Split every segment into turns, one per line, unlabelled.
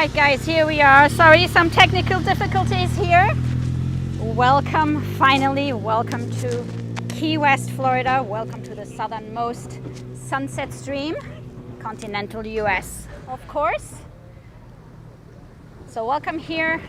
Alright guys, here we are. Sorry, some technical difficulties here. Welcome, finally, welcome to Key West, Florida. Welcome to the southernmost sunset stream, continental US, of course. So welcome here.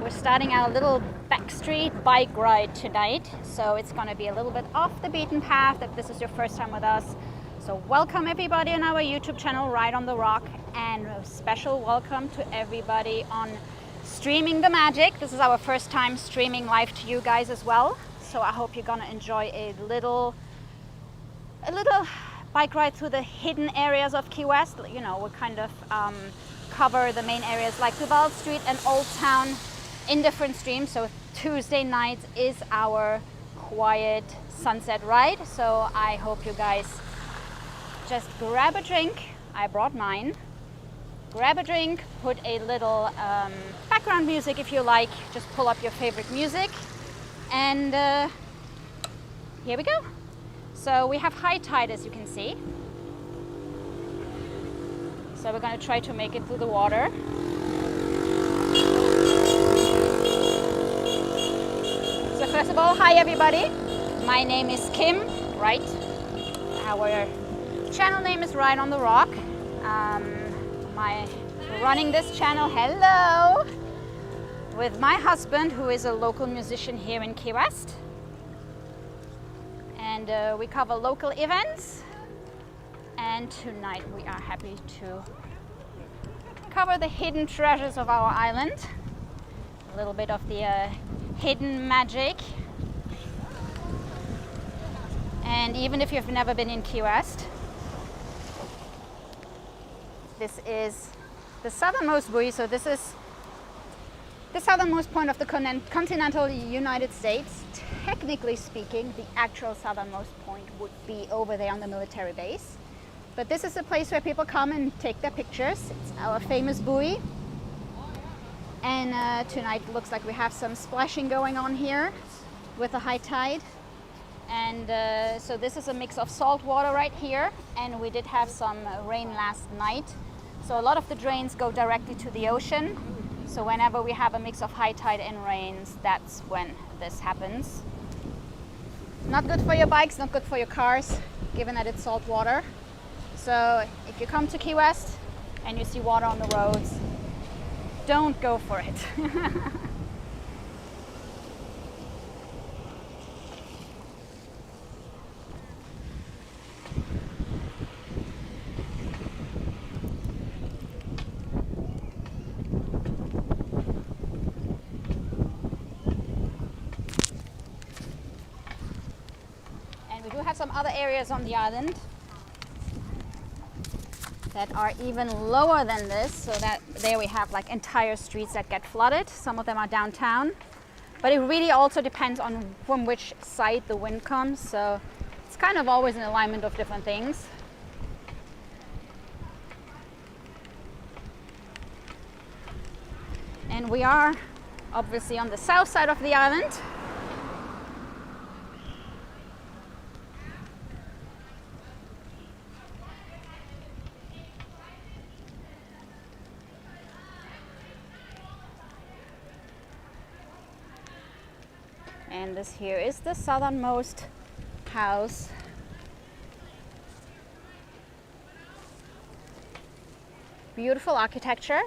We're starting our little Backstreet bike ride tonight. So it's going to be a little bit off the beaten path if this is your first time with us. So welcome everybody on our YouTube channel, Ride on the Rock, and a special welcome to everybody on Streaming the Magic. This is our first time streaming live to you guys as well. So I hope you're gonna enjoy a little bike ride through the hidden areas of Key West. You know, we'll kind of cover the main areas like Duval Street and Old Town in different streams. So Tuesday nights is our quiet sunset ride. So I hope you guys just grab a drink. I brought mine. Grab a drink, put a little background music if you like. Just pull up your favorite music. And here we go. So we have high tide, as you can see. So we're going to try to make it through the water. So first of all, hi everybody. My name is Kim Wright. Our channel name is Ride on the Rock. Running this channel, hello, with my husband, who is a local musician here in Key West. And we cover local events. And tonight we are happy to cover the hidden treasures of our island. A little bit of the hidden magic. And even if you've never been in Key West, this is the southernmost buoy. So this is the southernmost point of the continental United States. Technically speaking, the actual southernmost point would be over there on the military base. But this is a place where people come and take their pictures. It's our famous buoy. And tonight looks like we have some splashing going on here with the high tide. And so this is a mix of salt water right here. And we did have some rain last night. So a lot of the drains go directly to the ocean. So whenever we have a mix of high tide and rains, that's when this happens. Not good for your bikes, not good for your cars, given that it's salt water. So if you come to Key West and you see water on the roads, don't go for it. Some other areas on the island that are even lower than this, so that there we have like entire streets that get flooded. Some of them are downtown, but it really also depends on from which side the wind comes, so it's kind of always an alignment of different things. And we are obviously on the south side of the island. And this here is the southernmost house. Beautiful architecture.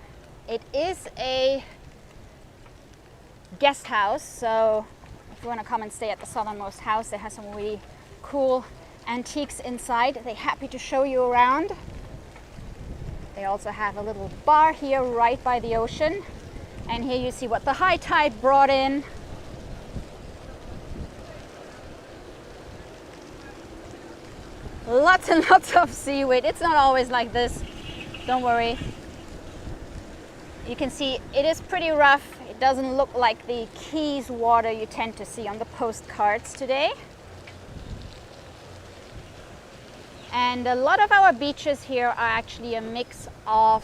It is a guest house, so if you want to come and stay at the southernmost house, they have some really cool antiques inside. They're happy to show you around. They also have a little bar here right by the ocean. And here you see what the high tide brought in. Lots and lots of seaweed. It's not always like this, don't worry. You can see it is pretty rough. It doesn't look like the Keys water you tend to see on the postcards today. And a lot of our beaches here are actually a mix of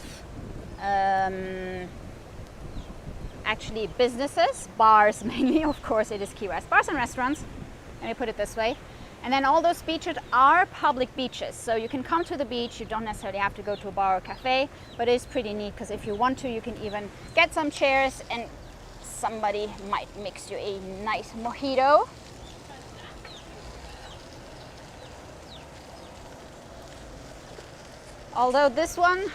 actually businesses, bars mainly, of course it is Key West, bars and restaurants, let me put it this way. And then all those beaches are public beaches, so you can come to the beach. You don't necessarily have to go to a bar or cafe, but it is pretty neat because if you want to, you can even get some chairs and somebody might mix you a nice mojito. Although this one,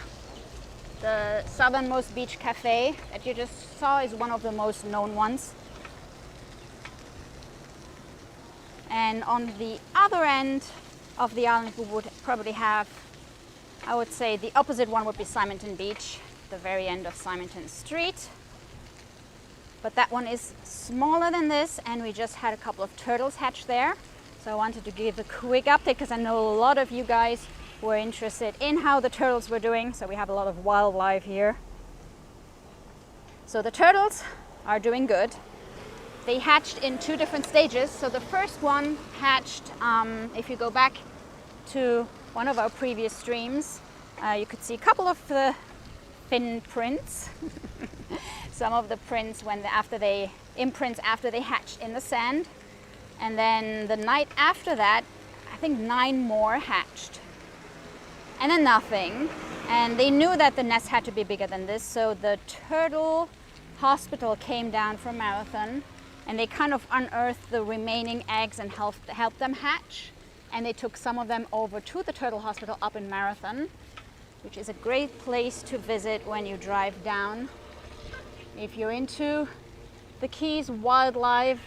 the Southernmost Beach Cafe that you just saw, is one of the most known ones. And on the other end of the island, we would probably have, I would say the opposite one would be Simonton Beach, the very end of Simonton Street. But that one is smaller than this, and we just had a couple of turtles hatch there. So I wanted to give a quick update because I know a lot of you guys were interested in how the turtles were doing. So we have a lot of wildlife here. So the turtles are doing good. They hatched in 2 different stages. So the first one hatched, if you go back to one of our previous streams, you could see a couple of the fin prints. Some of the prints imprints after they hatched in the sand. And then the night after that, I think 9 more hatched. And then nothing. And they knew that the nest had to be bigger than this. So the turtle hospital came down from Marathon, and they kind of unearthed the remaining eggs and helped them hatch. And they took some of them over to the turtle hospital up in Marathon, which is a great place to visit when you drive down. If you're into the Keys wildlife,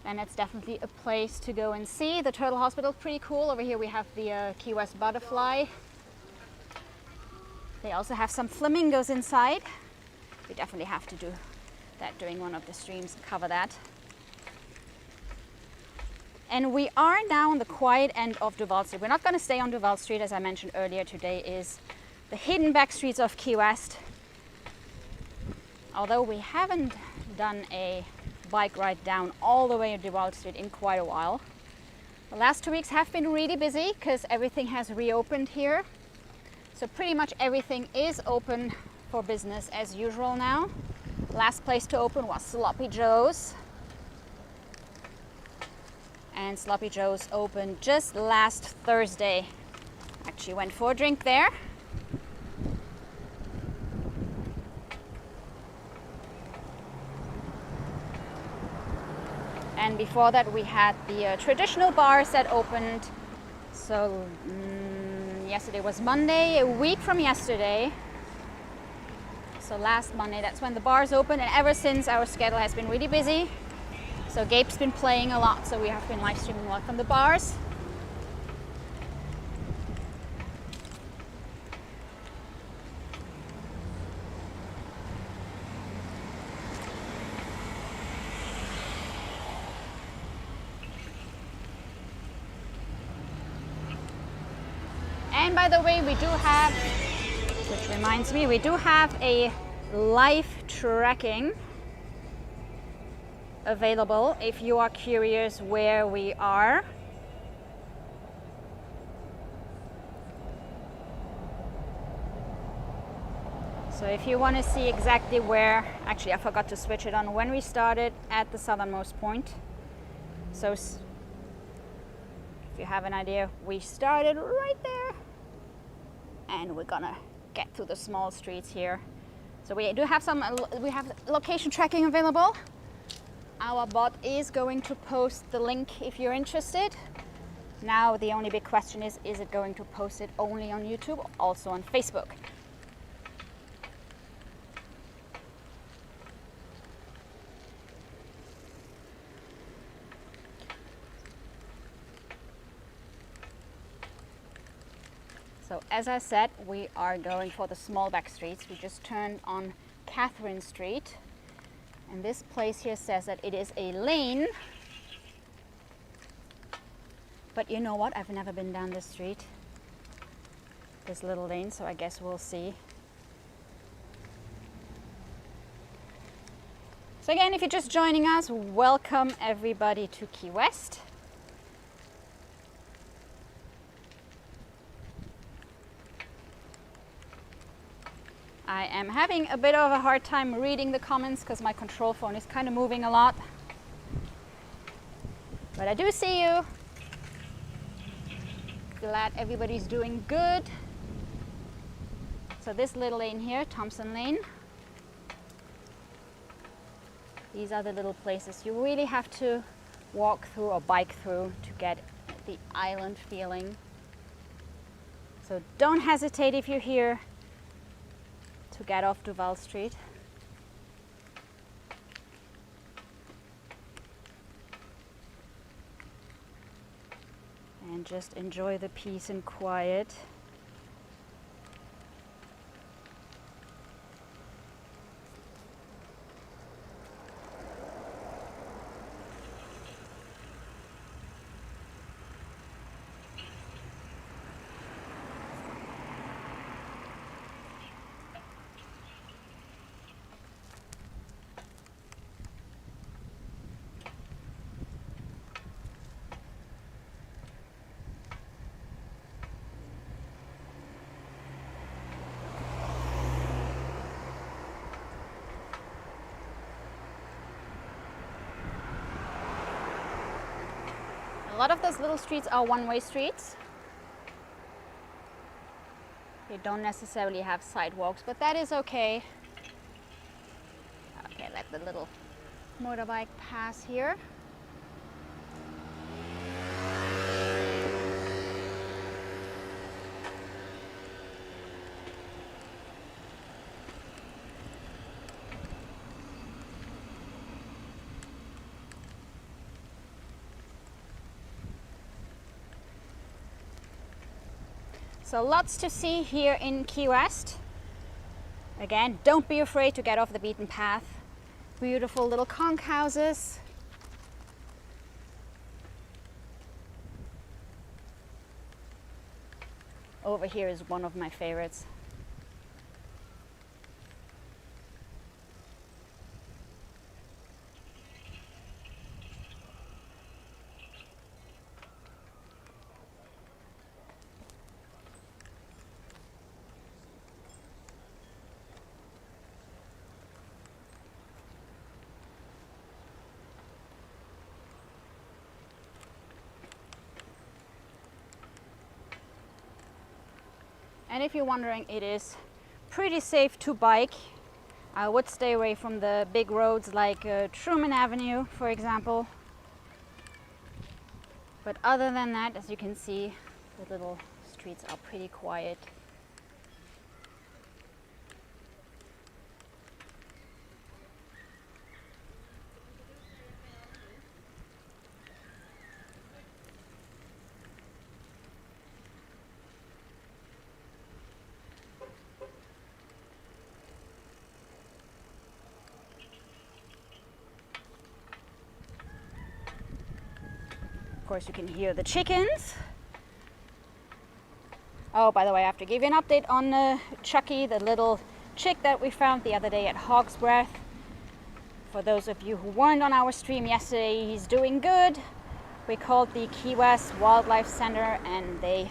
then it's definitely a place to go and see. The turtle hospital is pretty cool. Over here we have the Key West butterfly. They also have some flamingos inside. We definitely have to do that during one of the streams, cover that. And we are now on the quiet end of Duval Street. We're not going to stay on Duval Street, as I mentioned earlier. Today is the hidden back streets of Key West. Although we haven't done a bike ride down all the way to Duval Street in quite a while. The last 2 weeks have been really busy because everything has reopened here. So pretty much everything is open for business as usual now. Last place to open was Sloppy Joe's. And Sloppy Joe's opened just last Thursday. Actually went for a drink there. And before that we had the traditional bars that opened. So yesterday was Monday, a week from yesterday. So last Monday, that's when the bars opened, and ever since our schedule has been really busy. So Gabe's been playing a lot, so we have been live streaming a lot from the bars. And by the way, we do have, which reminds me, we do have a live tracking available if you are curious where we are. So if you want to see exactly where, actually I forgot to switch it on, when we started at the southernmost point. So if you have an idea, we started right there. And we're gonna get to the small streets here. So we do have we have location tracking available. Our bot is going to post the link if you're interested. Now the only big question is it going to post it only on YouTube, also on Facebook? So as I said, we are going for the small back streets. We just turned on Catherine Street. And this place here says that it is a lane. But you know what? I've never been down this street, this little lane, so I guess we'll see. So again, if you're just joining us, welcome everybody to Key West. I am having a bit of a hard time reading the comments because my control phone is kind of moving a lot. But I do see you. Glad everybody's doing good. So this little lane here, Thompson Lane, these are the little places you really have to walk through or bike through to get the island feeling. So don't hesitate if you're here to get off Duval Street. And just enjoy the peace and quiet. A lot of those little streets are one-way streets. They don't necessarily have sidewalks, but that is okay. Okay, let the little motorbike pass here. So lots to see here in Key West. Again, don't be afraid to get off the beaten path. Beautiful little conch houses. Over here is one of my favorites. And if you're wondering, it is pretty safe to bike. I would stay away from the big roads like Truman Avenue, for example. But other than that, as you can see, the little streets are pretty quiet. Of course, you can hear the chickens. Oh, by the way, I have to give you an update on Chucky, the little chick that we found the other day at Hog's Breath. For those of you who weren't on our stream yesterday, he's doing good. We called the Key West Wildlife Center and they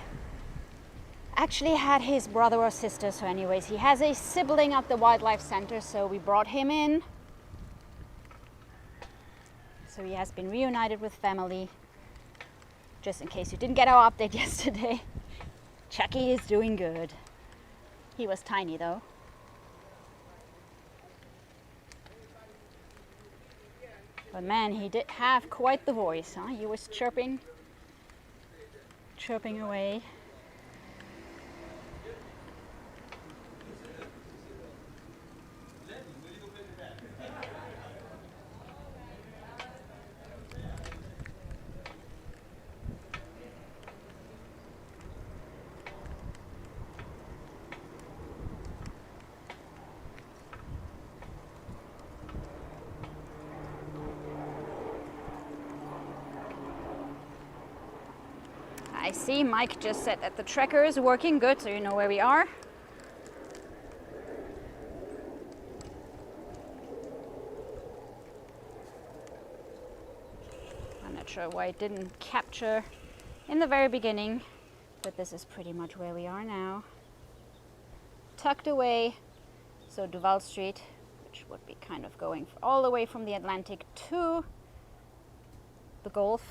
actually had his brother or sister. So anyways, he has a sibling at the Wildlife Center, so we brought him in. So he has been reunited with family. Just in case you didn't get our update yesterday, Chucky is doing good. He was tiny though. But man, he did have quite the voice, huh? He was chirping away. I see Mike just said that the tracker is working good, so you know where we are. I'm not sure why it didn't capture in the very beginning, but this is pretty much where we are now. Tucked away, so Duval Street, which would be kind of going all the way from the Atlantic to the Gulf,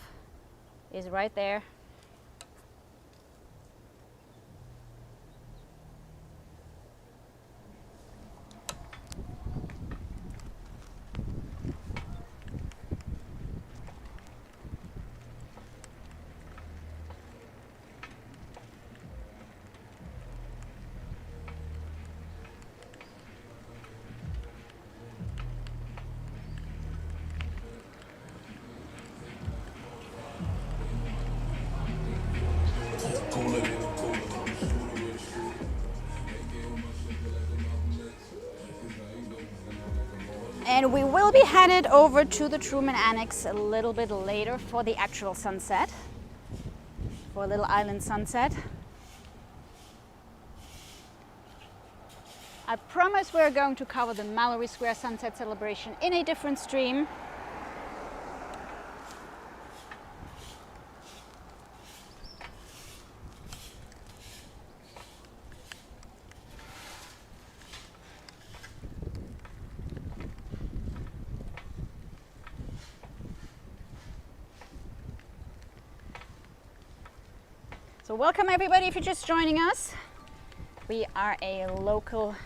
is right there. And we will be headed over to the Truman Annex a little bit later for the actual sunset, for a little island sunset. I promise we're going to cover the Mallory Square sunset celebration in a different stream. So welcome everybody if you're just joining us. We are a local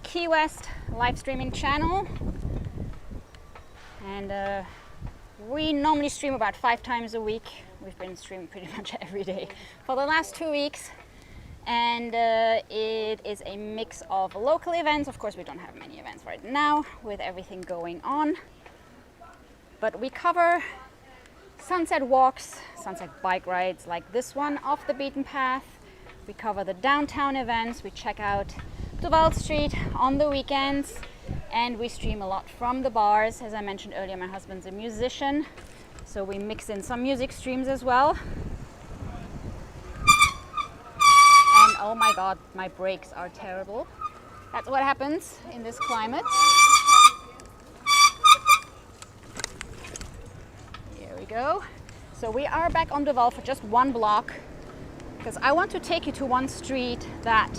Key West live streaming channel, and we normally stream about 5 times a week. We've been streaming pretty much every day for the last 2 weeks, and it is a mix of local events. Of course, we don't have many events right now with everything going on, but we cover sunset walks, sunset bike rides like this one off the beaten path. We cover the downtown events, we check out Duval Street on the weekends, and we stream a lot from the bars. As I mentioned earlier, my husband's a musician, so we mix in some music streams as well. And oh my god, my brakes are terrible. That's what happens in this climate. Go. So we are back on Duval for just one block because I want to take you to one street that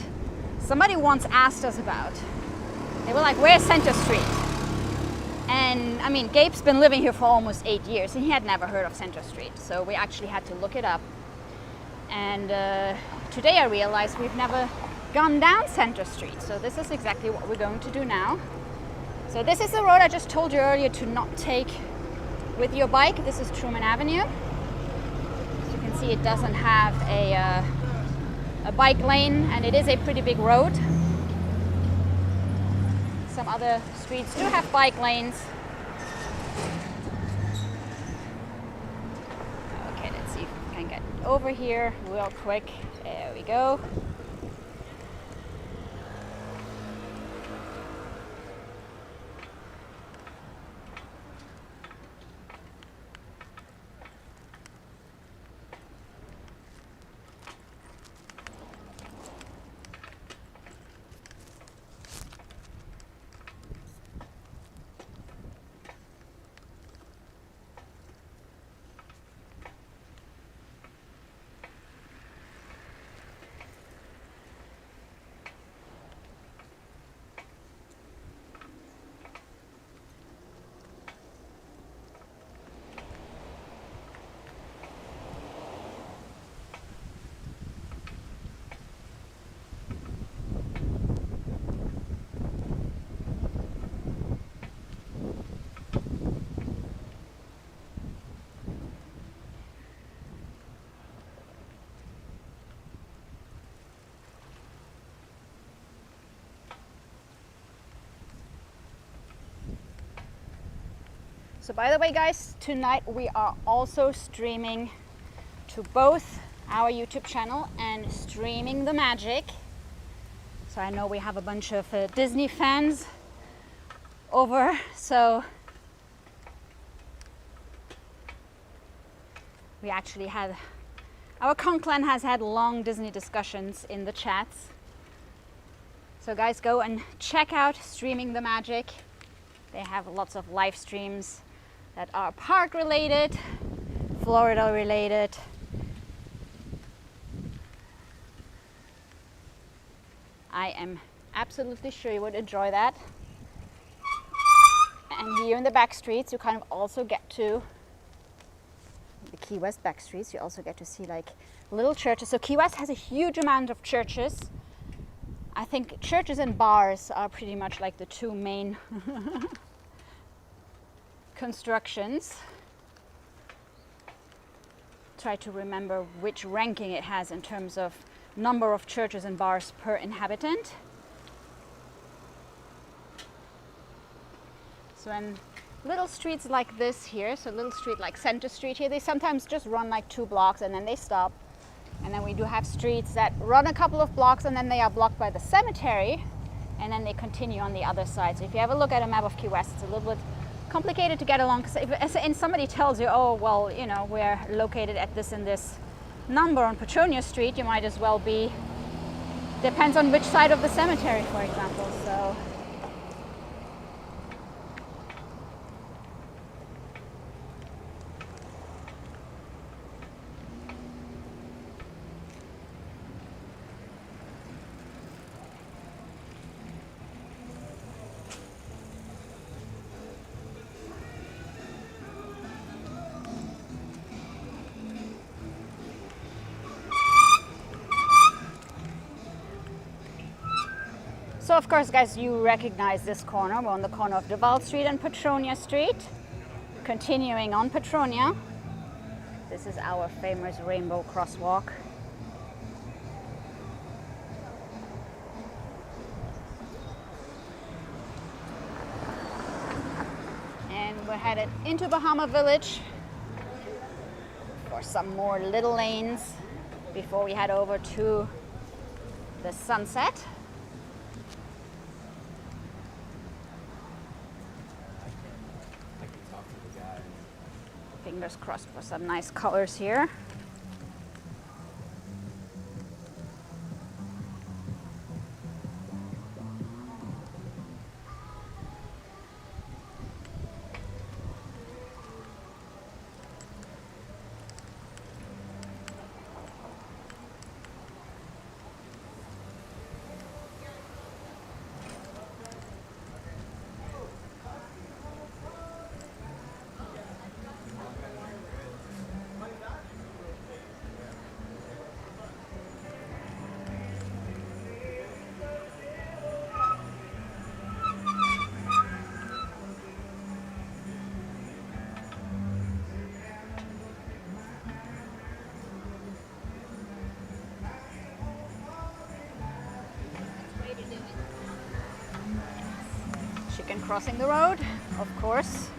somebody once asked us about. They were like, where's Center Street? And I mean, Gabe's been living here for almost 8 years and he had never heard of Center Street, so we actually had to look it up. And today I realized we've never gone down Center Street, so this is exactly what we're going to do now. So this is the road I just told you earlier to not take with your bike. This is Truman Avenue. As you can see, it doesn't have a bike lane, and it is a pretty big road. Some other streets do have bike lanes. Okay, let's see if we can get over here real quick. There we go. So by the way, guys, tonight we are also streaming to both our YouTube channel and Streaming the Magic. So I know we have a bunch of Disney fans over, so we actually had, our Conclan has had long Disney discussions in the chats. So guys, go and check out Streaming the Magic. They have lots of live streams that are park related, Florida related. I am absolutely sure you would enjoy that. And here in the Backstreets, you kind of also get to the Key West backstreets, you also get to see like little churches. So Key West has a huge amount of churches. I think churches and bars are pretty much like the two main constructions. Try to remember which ranking it has in terms of number of churches and bars per inhabitant. So in little streets like this here, so little street like Center Street here, they sometimes just run like 2 blocks and then they stop. And then we do have streets that run a couple of blocks and then they are blocked by the cemetery and then they continue on the other side. So if you have a look at a map of Key West, it's a little bit complicated to get along, because if somebody tells you, oh, well, you know, we're located at this and this number on Petronia Street, you might as well be, depends on which side of the cemetery, for example. So So of course, guys, you recognize this corner. We're on the corner of Duval Street and Petronia Street. Continuing on Petronia, this is our famous rainbow crosswalk. And we're headed into Bahama Village for some more little lanes before we head over to the Sunset. Fingers crossed for some nice colors here. Chicken crossing the road, of course.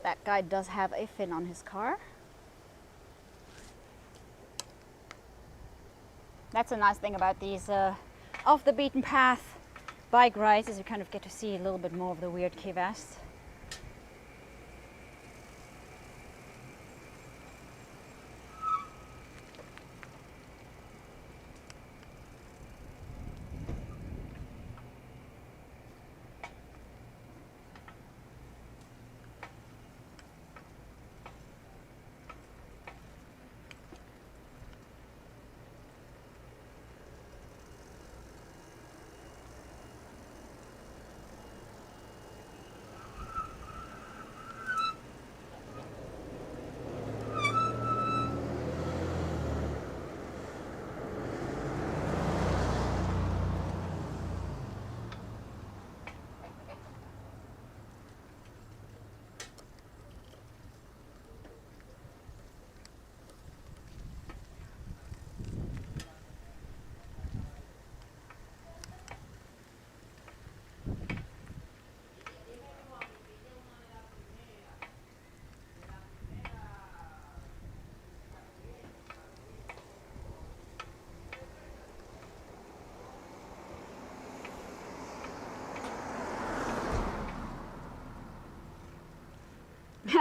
That guy does have a fin on his car. That's a nice thing about these off the beaten path bike rides, is you kind of get to see a little bit more of the weird Key West.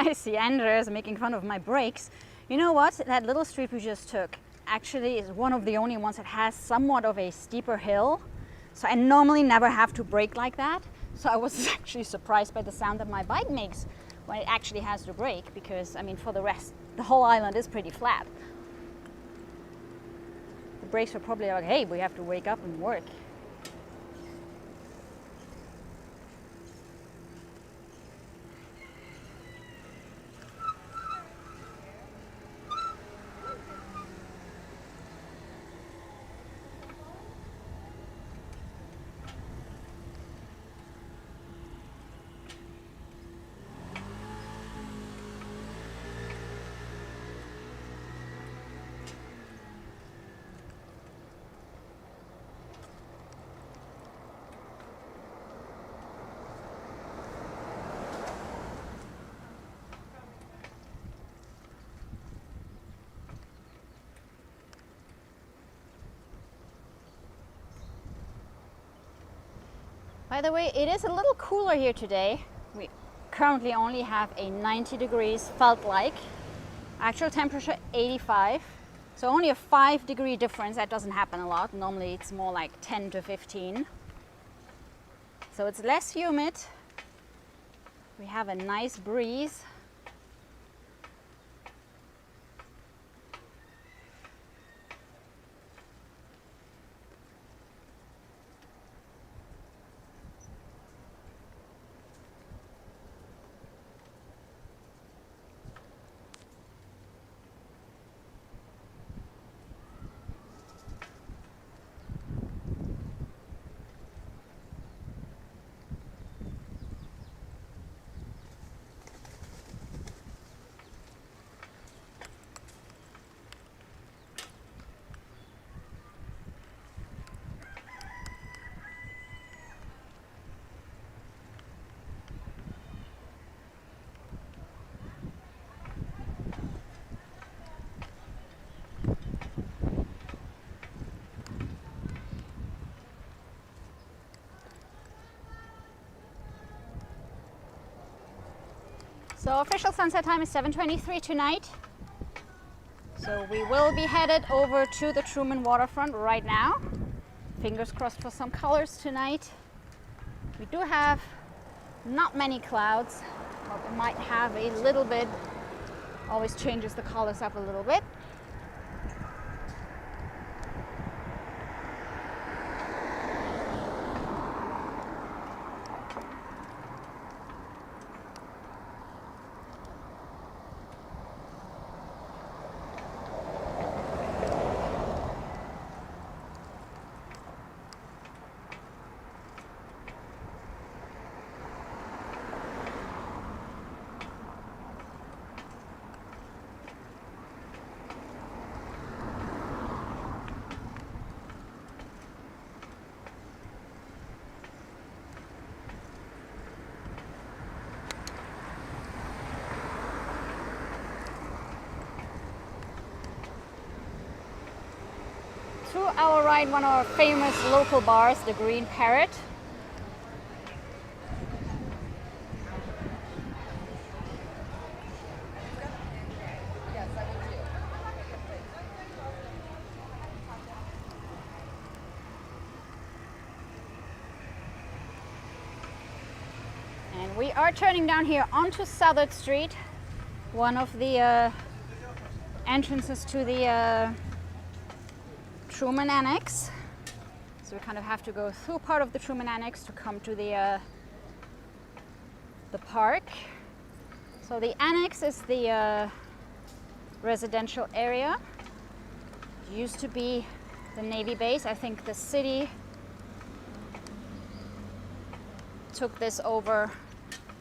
I see Andres making fun of my brakes. You know what? That little street we just took actually is one of the only ones that has somewhat of a steeper hill. So I normally never have to brake like that. So I was actually surprised by the sound that my bike makes when it actually has to brake, because I mean, for the rest, the whole island is pretty flat. The brakes were probably like, hey, we have to wake up and work. By the way, it is a little cooler here today. We currently only have a 90 degrees felt like. Actual temperature 85. So only a 5-degree difference. That doesn't happen a lot. Normally it's more like 10 to 15. So it's less humid. We have a nice breeze. So official sunset time is 7:23 tonight. So we will be headed over to the Truman waterfront right now. Fingers crossed for some colors tonight. We do have not many clouds, but we might have a little bit. Always changes the colors up a little bit. To our right, one of our famous local bars, the Green Parrot. And we are turning down here onto Southern Street, one of the entrances to the Truman Annex. So we kind of have to go through part of the Truman Annex to come to the park. So the Annex is the residential area. It used to be the Navy base. I think the city took this over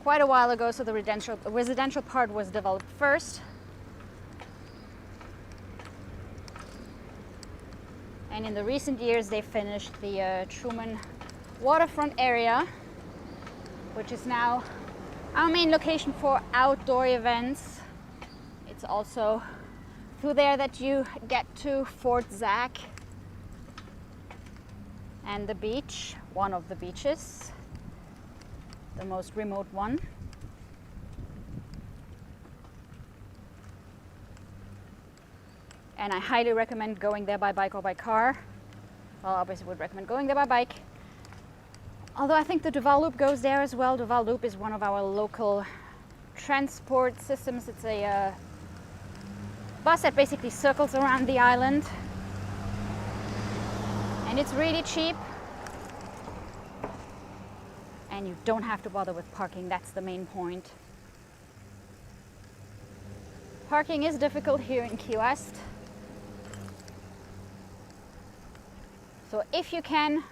quite a while ago, so the residential part was developed first. And in the recent years, they finished the Truman waterfront area, which is now our main location for outdoor events. It's also through there that you get to Fort Zack and the beach, one of the beaches, the most remote one. and I highly recommend going there by bike or by car. Well, obviously would recommend going there by bike. Although I think the Duval Loop goes there as well. Duval Loop is one of our local transport systems. It's a bus that basically circles around the island, and it's really cheap, and you don't have to bother with parking. That's the main point. Parking is difficult here in Key West, so if you can,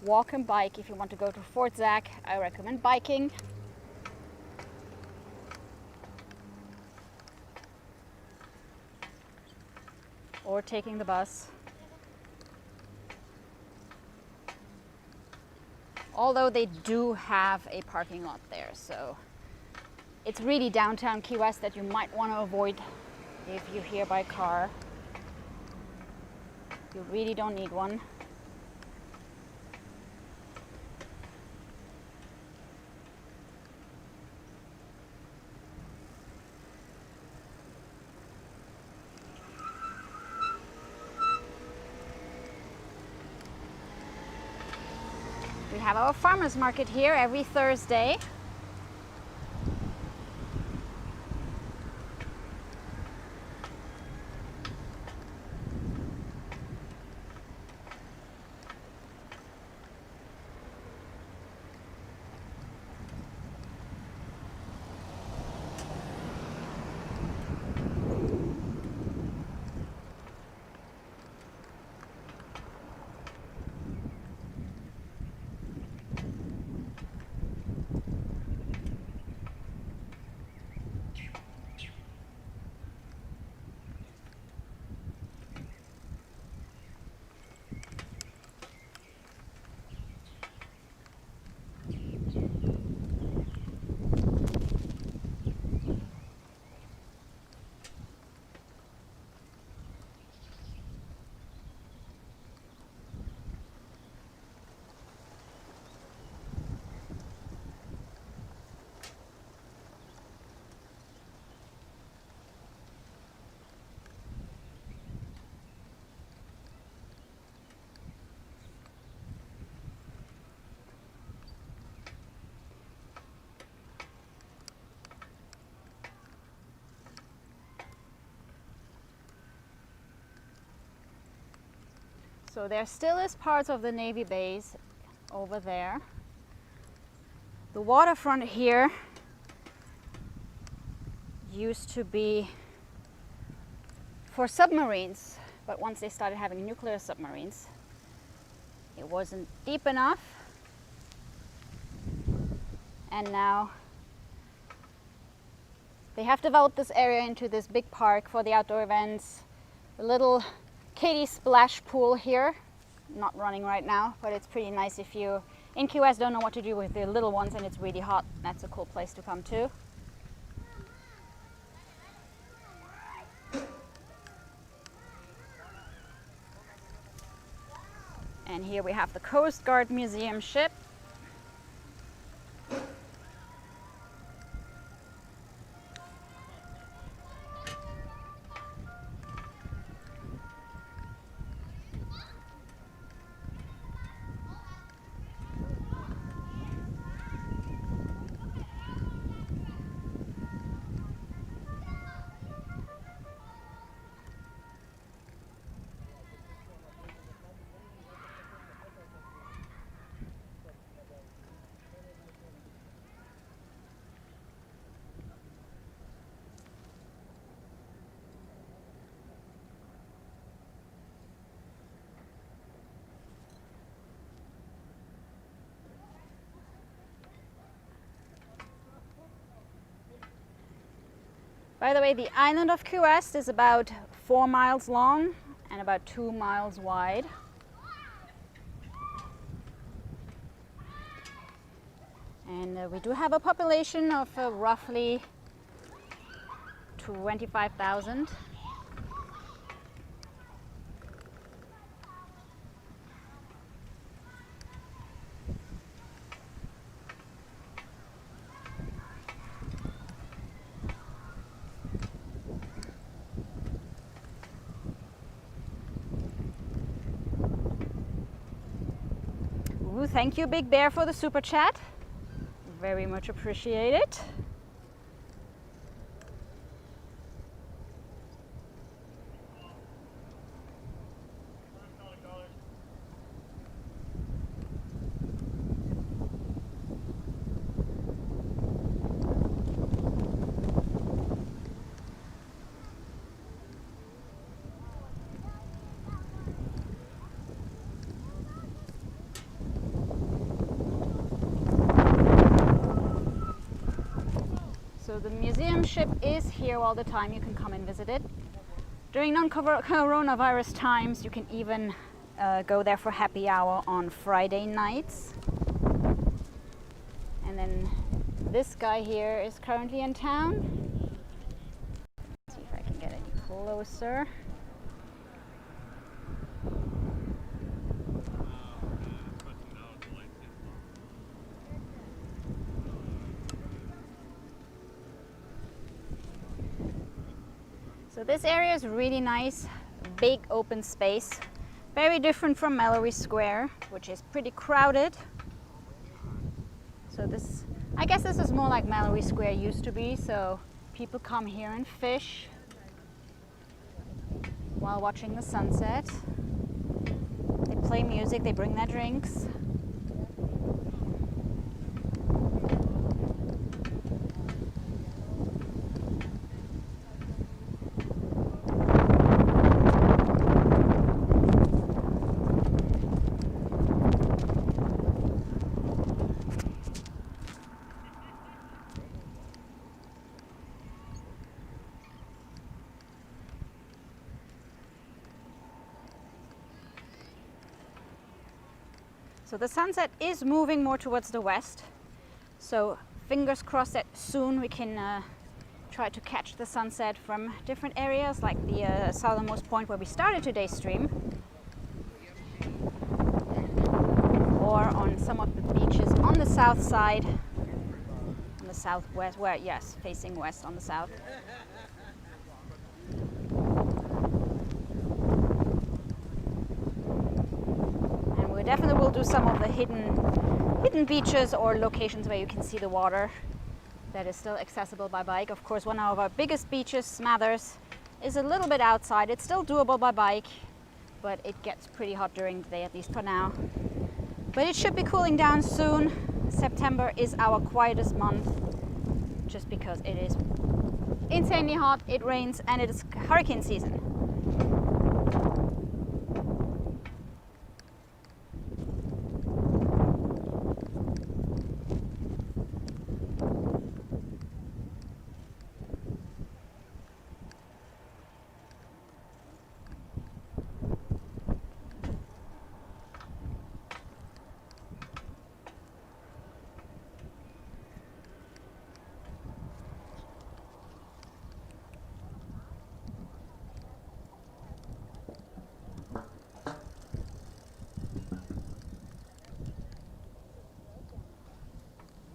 walk and bike. If you want to go to Fort Zack, I recommend biking. Or taking the bus. Although they do have a parking lot there, so it's really downtown Key West that you might want to avoid if you're here by car. You really don't need one. We have our farmers market here every Thursday. So there still is parts of the Navy base over there. The waterfront here used to be for submarines, but once they started having nuclear submarines, it wasn't deep enough, and now they have developed this area into this big park for the outdoor events. A little kiddie splash pool here, not running right now, but it's pretty nice if you in Key West don't know what to do with the little ones and it's really hot. That's a cool place to come to. And here we have the Coast Guard Museum ship. By the way, the island of Key West is about 4 miles long and about 2 miles wide. And we do have a population of roughly 25,000. thank you, Big Bear, for the super chat. Very much appreciate it. So the museum ship is here all the time. You can come and visit it. During non-coronavirus times, you can even go there for happy hour on Friday nights. And then this guy here is currently in town. Let's see if I can get any closer. So this area is really nice, big open space, very different from Mallory Square, which is pretty crowded. So this, I guess this is more like Mallory Square used to be, so people come here and fish while watching the sunset. They play music, they bring their drinks. So the sunset is moving more towards the west. So fingers crossed that soon we can try to catch the sunset from different areas, like the southernmost point where we started today's stream, or on some of the beaches on the south side, on the southwest, where, yes, facing west on the south. Definitely will do some of the hidden beaches or locations where you can see the water that is still accessible by bike. Of course, one of our biggest beaches, Smathers, is a little bit outside. It's still doable by bike, but it gets pretty hot during the day, at least for now. But it should be cooling down soon. September is our quietest month, just because it is insanely hot, it rains, and it is hurricane season.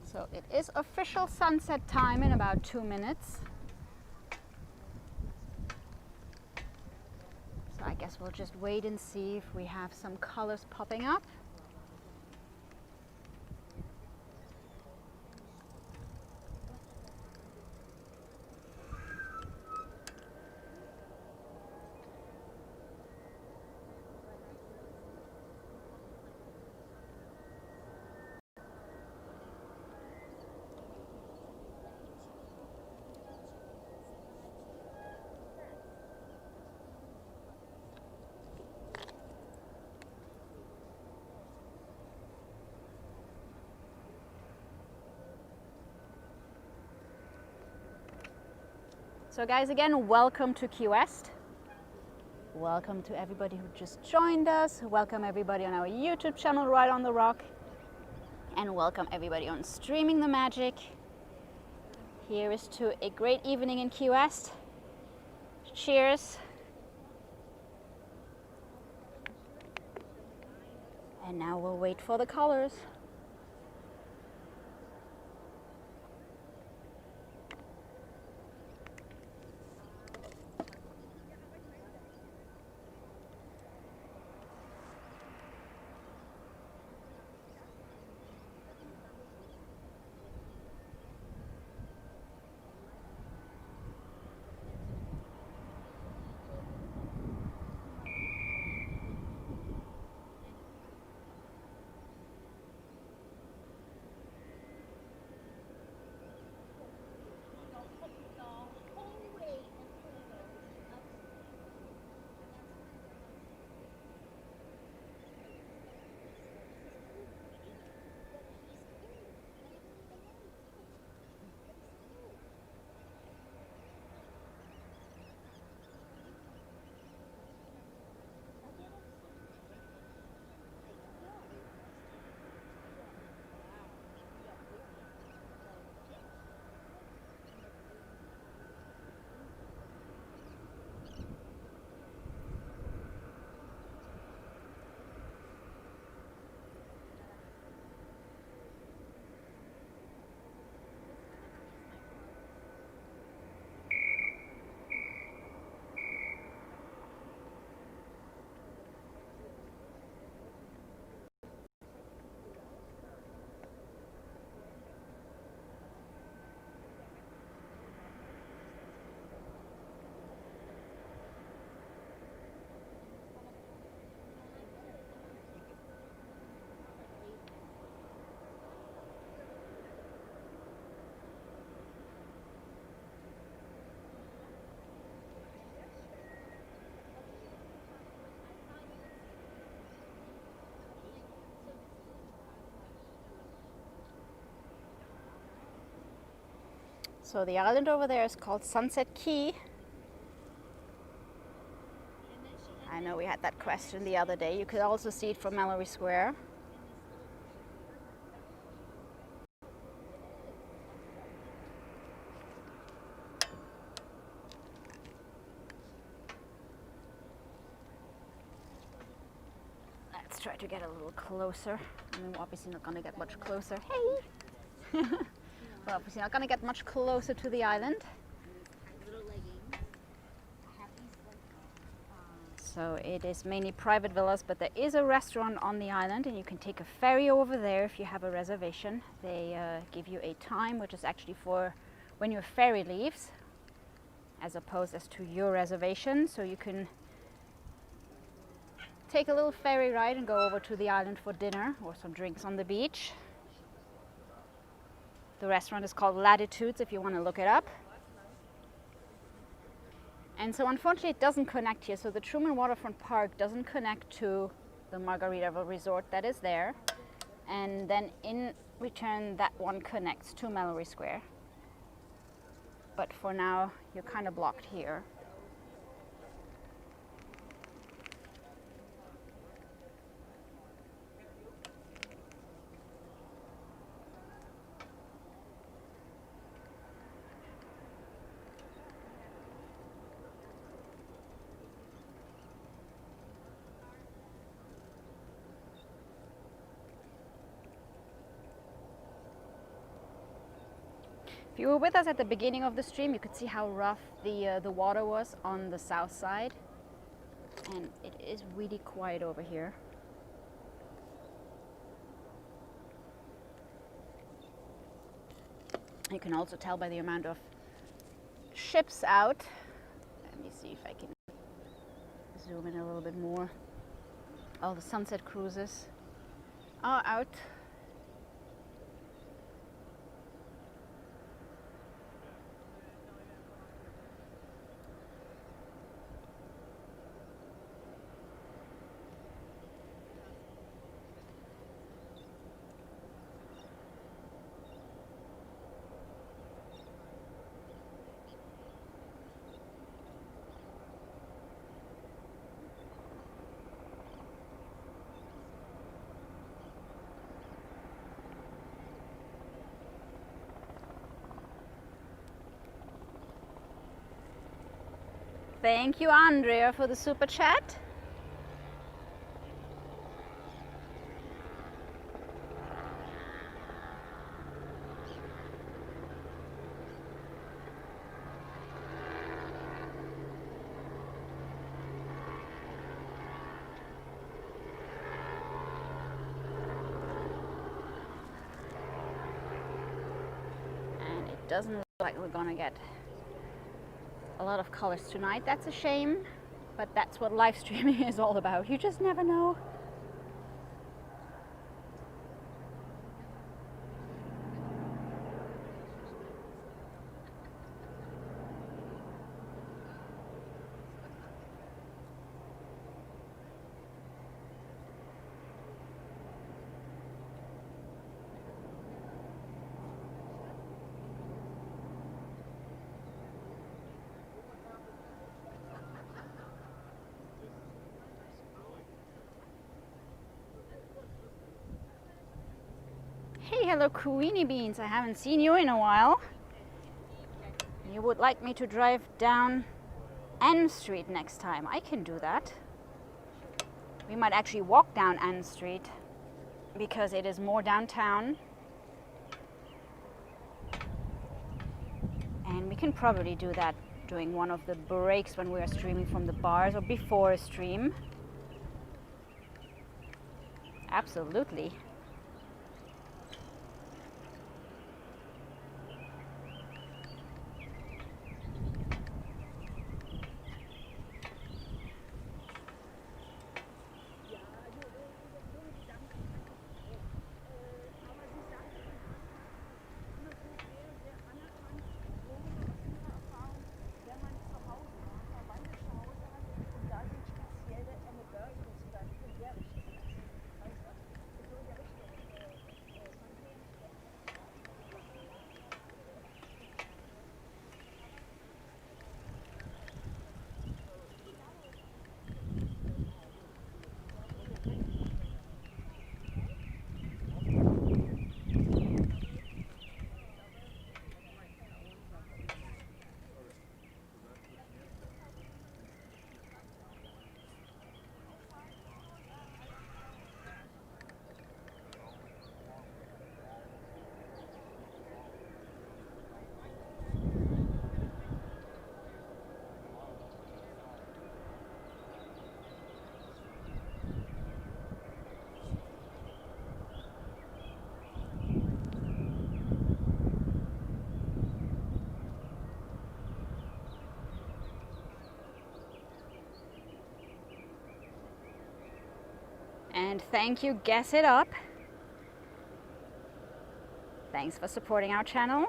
So it is official sunset time in about 2 minutes. So I guess we'll just wait and see if we have some colors popping up. So guys, again, welcome to Key West. Welcome to everybody who just joined us. Welcome everybody on our YouTube channel, Right on the Rock. And welcome everybody on Streaming the Magic. Here is to a great evening in Key West. Cheers. And now we'll wait for the colors. So the island over there is called Sunset Key. I know we had that question the other day. You could also see it from Mallory Square. Let's try to get a little closer. I mean, we're obviously not going to get much closer. Hey! We're obviously not going to get much closer to the island. So it is mainly private villas, but there is a restaurant on the island and you can take a ferry over there if you have a reservation. They give you a time, which is actually for when your ferry leaves, as opposed as to your reservation. So you can take a little ferry ride and go over to the island for dinner or some drinks on the beach. The restaurant is called Latitudes if you want to look it up. And so unfortunately it doesn't connect here. So the Truman Waterfront Park doesn't connect to the Margaritaville Resort that is there. And then in return that one connects to Mallory Square. But for now you're kind of blocked here. If you were with us at the beginning of the stream, you could see how rough the water was on the south side. And it is really quiet over here. You can also tell by the amount of ships out. Let me see if I can zoom in a little bit more. All the sunset cruises are out. Thank you, Andrea, for the super chat. And it doesn't look like we're gonna get a lot of colors tonight. That's a shame, but that's what live streaming is all about. You just never know. Hey, hello Queenie Beans, I haven't seen you in a while. You would like me to drive down Ann Street next time? I can do that. We might actually walk down Ann Street because it is more downtown. And we can probably do that during one of the breaks when we are streaming from the bars or before a stream. Absolutely. And thank you, Guess It Up. Thanks for supporting our channel.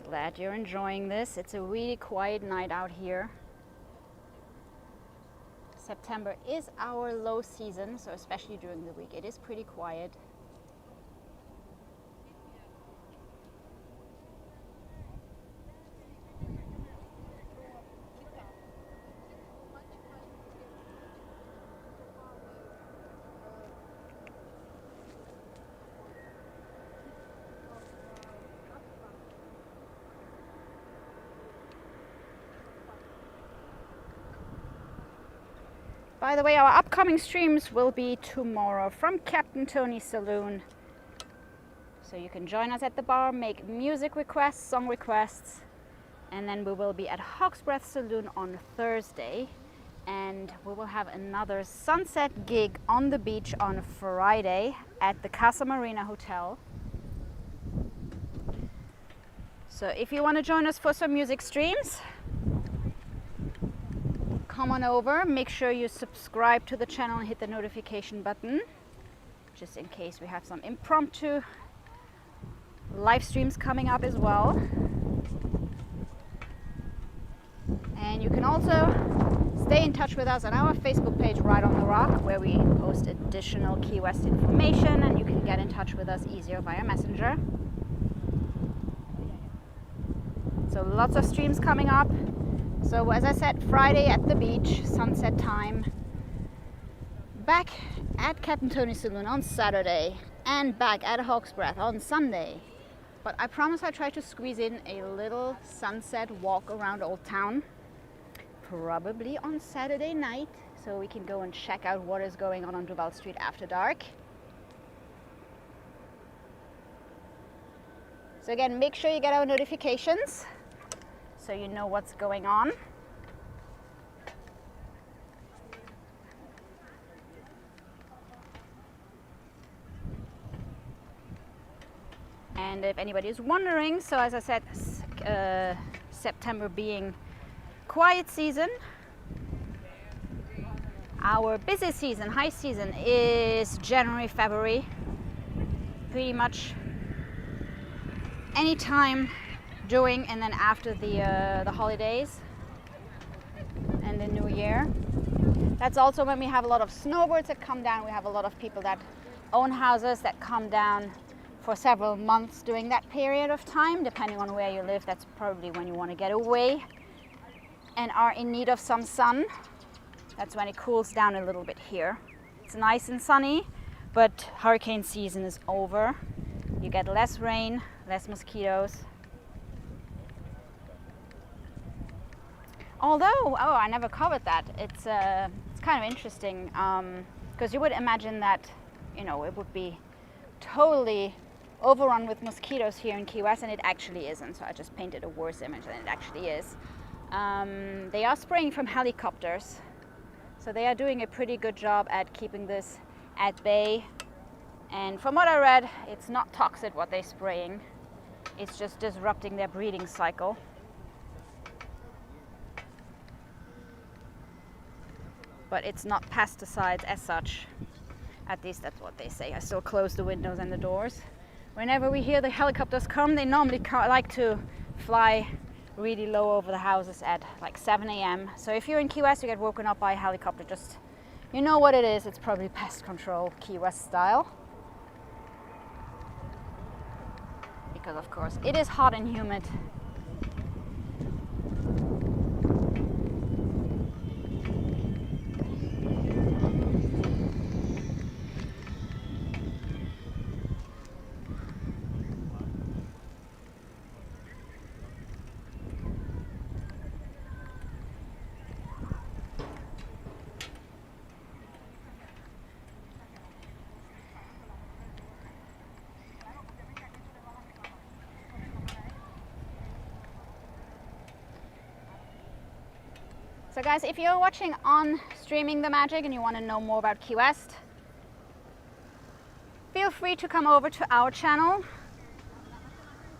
Glad you're enjoying this. It's a really quiet night out here. September is our low season, so especially during the week, it is pretty quiet. By the way, our upcoming streams will be tomorrow from Captain Tony's Saloon. So you can join us at the bar, make music requests, song requests, and then we will be at Hawk's Breath Saloon on Thursday. And we will have another sunset gig on the beach on Friday at the Casa Marina Hotel. So if you want to join us for some music streams, come on over. Make sure you subscribe to the channel and hit the notification button, just in case we have some impromptu live streams coming up as well. And you can also stay in touch with us on our Facebook page, Right on the Rock, where we post additional Key West information, and you can get in touch with us easier via Messenger. So lots of streams coming up. So as I said, Friday at the beach, sunset time. Back at Captain Tony's Saloon on Saturday, and back at Hawk's Breath on Sunday. But I promise I try to squeeze in a little sunset walk around Old Town, probably on Saturday night, so we can go and check out what is going on Duval Street after dark. So again, make sure you get our notifications so you know what's going on. And if anybody is wondering, so as I said, September being quiet season, our busy season, high season, is January, February. Pretty much any time during and then after the holidays and the New Year. That's also when we have a lot of snowbirds that come down. We have a lot of people that own houses that come down for several months during that period of time. Depending on where you live, that's probably when you want to get away and are in need of some sun. That's when it cools down a little bit here. It's nice and sunny, but hurricane season is over. You get less rain, less mosquitoes. Although, I never covered that. It's kind of interesting, because you would imagine that, you know, it would be totally overrun with mosquitoes here in Key West, and it actually isn't. So I just painted a worse image than it actually is. They are spraying from helicopters, so they are doing a pretty good job at keeping this at bay. And from what I read, it's not toxic what they're spraying. It's just disrupting their breeding cycle. But it's not pesticides as such. At least that's what they say. I still close the windows and the doors. Whenever we hear the helicopters come, they normally like to fly really low over the houses at like 7 a.m. So if you're in Key West, you get woken up by a helicopter, just, you know what it is. It's probably pest control, Key West style. Because of course, it is hot and humid. So guys, if you're watching on Streaming the Magic and you want to know more about Key West, feel feel free to come over to our channel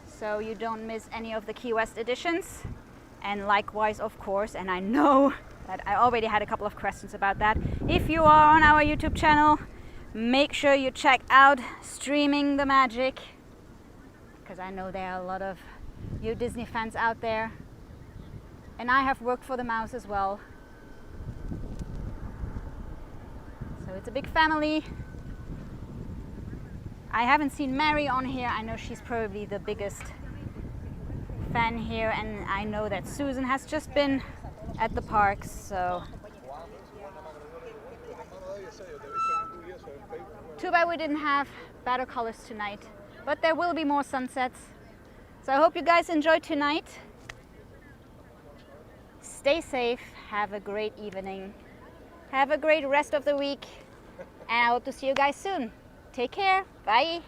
so you don't miss any of the Key West editions. And likewise, of course, and I know that I already had a couple of questions about that, if you are on our YouTube channel, make sure you check out Streaming the Magic, because I know there are a lot of you Disney fans out there. And I have worked for the mouse as well. So it's a big family. I haven't seen Mary on here. I know she's probably the biggest fan here, and I know that Susan has just been at the parks, so too bad we didn't have better colors tonight, but there will be more sunsets. So I hope you guys enjoyed tonight. Stay safe, have a great evening, have a great rest of the week, and I hope to see you guys soon. Take care, bye.